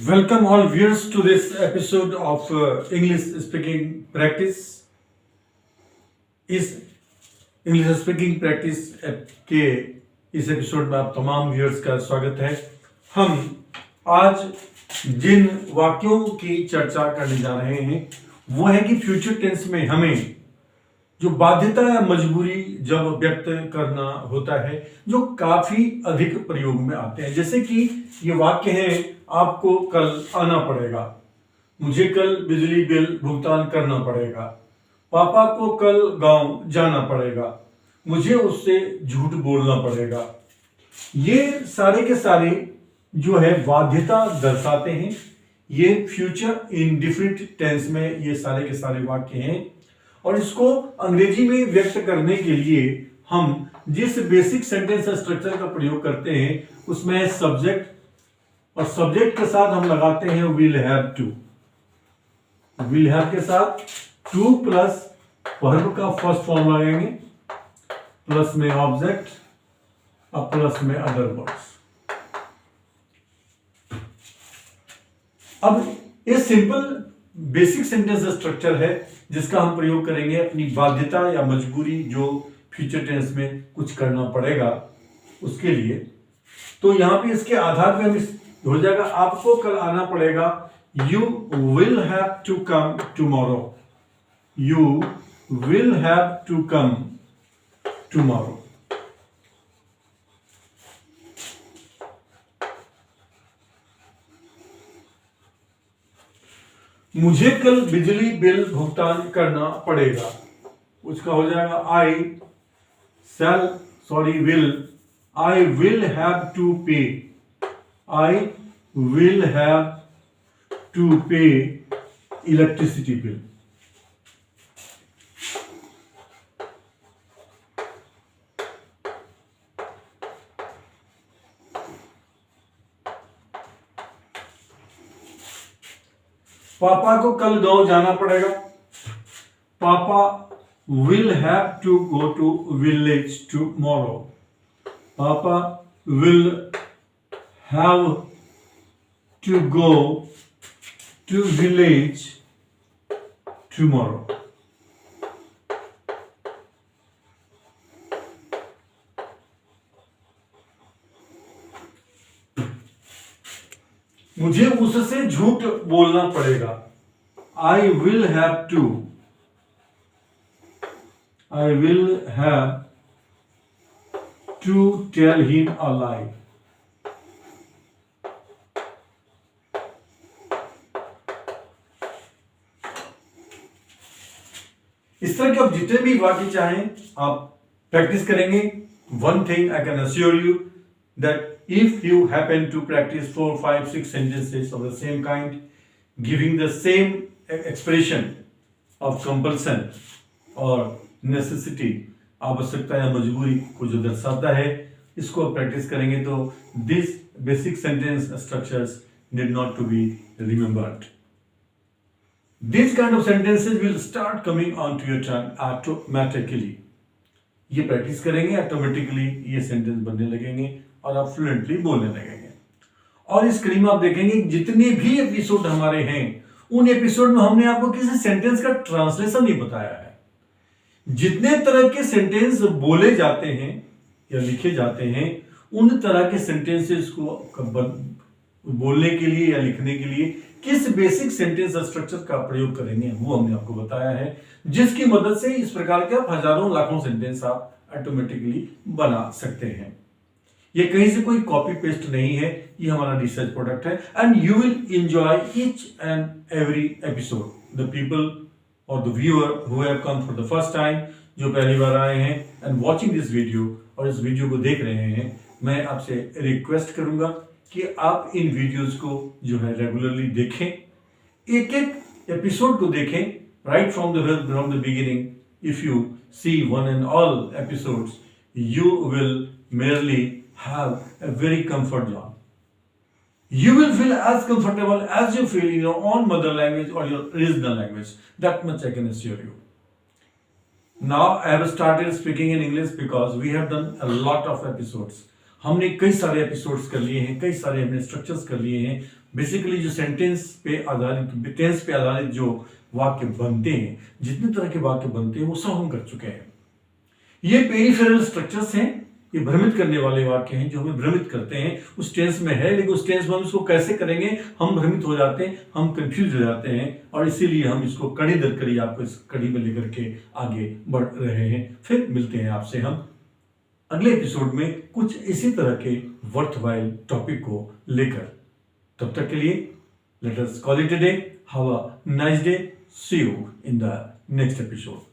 Welcome all viewers to this episode of English speaking practice. इस English speaking practice के इस episode में आप तमाम व्यूअर्स का स्वागत है। हम आज जिन वाक्यों की चर्चा करने जा रहे हैं वो है कि फ्यूचर टेंस में हमें जो बाध्यता या मजबूरी जब व्यक्त करना होता है जो काफी अधिक प्रयोग में आते हैं। जैसे कि ये वाक्य है, आपको कल आना पड़ेगा, मुझे कल बिजली बिल भुगतान करना पड़ेगा, पापा को कल गांव जाना पड़ेगा, मुझे उससे झूठ बोलना पड़ेगा। ये सारे के सारे जो है बाध्यता दर्शाते हैं। ये फ्यूचर इंडिफरेंट टेंस में ये सारे के सारे वाक्य हैं और इसको अंग्रेजी में व्यक्त करने के लिए हम जिस बेसिक सेंटेंस स्ट्रक्चर का प्रयोग करते हैं उसमें सब्जेक्ट और सब्जेक्ट के साथ हम लगाते हैं will have to. Will have के साथ टू प्लस वर्ब का फर्स्ट फॉर्म लगाएंगे, प्लस में ऑब्जेक्ट और प्लस में अदर वर्ड्स। अब ये सिंपल बेसिक सेंटेंस स्ट्रक्चर है जिसका हम प्रयोग करेंगे अपनी बाध्यता या मजबूरी जो फ्यूचर टेंस में कुछ करना पड़ेगा उसके लिए। तो यहां पे इसके आधार पे हम हो जाएगा, आपको कल आना पड़ेगा, you will have to come tomorrow. You will have to come tomorrow. मुझे कल बिजली बिल भुगतान करना पड़ेगा, उसका हो जाएगा आई will have to pay. I will have to pay electricity bill. पापा को कल गांव जाना पड़ेगा, पापा will have to go to village tomorrow. पापा will have to go to village tomorrow. मुझे उससे झूठ बोलना पड़ेगा, I will have to tell him a lie. इस तरह के आप जितने भी वाक्य चाहें आप प्रैक्टिस करेंगे। One thing I can assure you that if you happen to practice 4, 5, 6 sentences of the same kind, giving the same expression of compulsion or necessity, आवश्यकता या मजबूरी को जो दर्शाता है, इसको प्रैक्टिस करेंगे तो this basic sentence structures need not to be remembered. These kind of sentences will start coming onto your tongue automatically. ये प्रैक्टिस करेंगे ऑटोमेटिकली ये सेंटेंस बनने लगेंगे और आप फ्लुएंटली बोलने लगेंगे। और इस कड़ी में आप देखेंगे जितने भी एपिसोड हमारे हैं उन एपिसोड में हमने आपको किसी सेंटेंस का ट्रांसलेशन नहीं बताया है। जितने तरह के सेंटेंस बोले जाते हैं या लिखे जाते हैं उन तरह के सेंटेंसेस को बोलने के लिए या लिखने के लिए किस बेसिक सेंटेंस स्ट्रक्चर का प्रयोग करेंगे वो हमने आपको बताया है, जिसकी मदद से इस प्रकार के आप हजारों लाखों सेंटेंस आप ऑटोमेटिकली बना सकते हैं। ये कहीं से कोई कॉपी पेस्ट नहीं है, ये हमारा रिसर्च प्रोडक्ट है and you will enjoy each and every episode. The people और the viewer who have come for the first time, जो पहली बार आए हैं एंड वाचिंग दिस वीडियो और इस वीडियो को देख रहे हैं, मैं आपसे रिक्वेस्ट करूंगा कि आप इन वीडियोस को जो है रेगुलरली देखें, एक एक एपिसोड को देखें right from the beginning. If you see one and all episodes you will merely have a very comfort zone. You will feel as comfortable as you feel in your own mother language or your regional language. That much I can assure you. Now I have started speaking in English because we have done a lot of episodes. हमने कई सारे episodes कर लिए हैं, कई सारे हमने structures कर लिए हैं। बेसिकली जो सेंटेंस पे आधारित, टेंस पे आधारित जो वाक्य बनते हैं, जितने तरह के वाक्य बनते हैं वो सब हम कर चुके हैं। ये पेरिफेरल स्ट्रक्चर्स हैं, ये भ्रमित करने वाले वाक्य हैं जो हमें भ्रमित करते हैं। उस टेंस में है, लेकिन उस टेंस में हम इसको कैसे करेंगे, हम भ्रमित हो जाते हैं, हम कंफ्यूज हो जाते हैं, और इसीलिए हम इसको कड़ी दर कड़ी आपको इस कड़ी में लेकर के आगे बढ़ रहे हैं। फिर मिलते हैं आपसे हम अगले एपिसोड में कुछ इसी तरह के वर्थवाइल टॉपिक को लेकर। तब तक के लिए let us call it a day. Have a nice day. See you in the next episode.